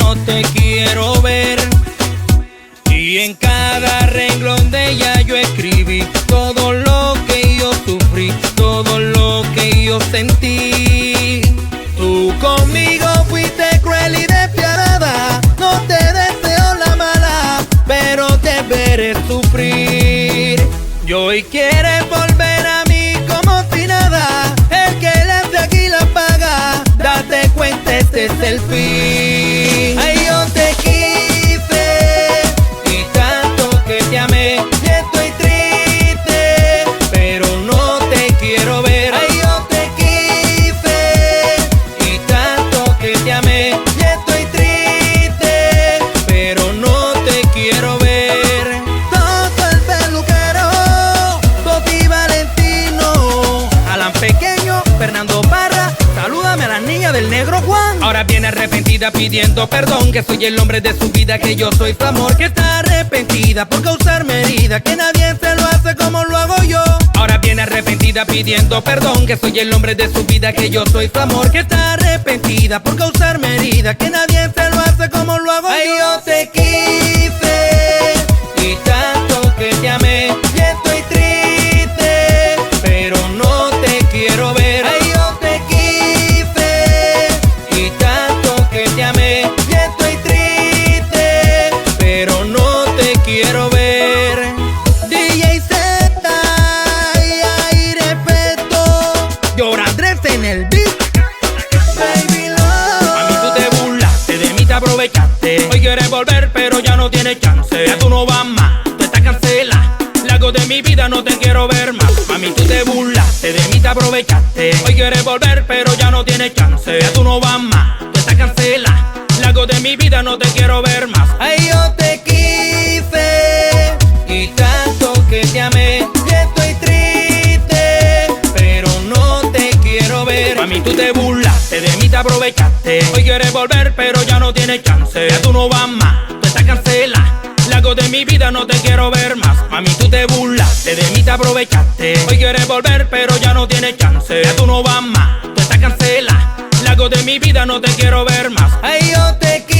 no te quiero ver. Y en cada renglón de ella yo escribí todo lo que yo sufrí, todo lo que yo sentí. Tú conmigo fuiste cruel y despiadada, no te deseo la mala, pero te veré sufrir. Y hoy quieres volver a mí como si nada, el que le hace aquí la paga, date cuenta este es el fin. Ay, yo te quise y tanto que te amé, y estoy triste, pero no te quiero ver. Ay, yo te quise y tanto que te amé, y estoy triste, pero no te quiero ver. Todo el peluquero, Toti Valentino, Alan Pequeño, Fernando Parra, salúdame a las niñas del Negro Juan. Ahora viene arrepentida pidiendo perdón, que soy el hombre de su vida, que yo soy su amor. Que está arrepentida por causarme herida, que nadie se lo hace como lo hago yo. Ahora viene arrepentida pidiendo perdón, que soy el hombre de su vida, que yo soy su amor. Que está arrepentida por causarme herida, que nadie se lo hace como lo hago yo. Ay, yo te quise y tanto que te amé, y estoy triste, pero no te quiero ver. Ay, yo te quise y tanto que te amé, y estoy triste, pero no te quiero ver. DJ Z y ahí respeto, Llora Andrés en el beat. Baby love. A mí tú te burlaste, de mí te aprovechaste. Hoy quieres volver pero ya no tienes chance. Ya tú no vas más, tú estás cancelada. Largo de mi vida no te quiero ver más. Mami, tú te burlaste, de mí te aprovechaste. Hoy quieres volver pero ya no tienes chance. Ya tú no vas más, tú estás cancelada. Largo de mi vida no te quiero ver más. Ay, yo te quise y tanto que te amé, y estoy triste, pero no te quiero ver. Mami, tú te burlaste, de mí te aprovechaste. Hoy quieres volver pero ya no tienes chance. Ya tú no vas más, tú estás cancelada. Largo de mi vida no te quiero ver más. Mami, tú te burlaste, de mí te aprovechaste. Hoy quieres volver pero ya no tienes chance. Ya tú no vas más, tú estás cancelada. Largo de mi vida no te quiero ver más. Ay, yo te quiero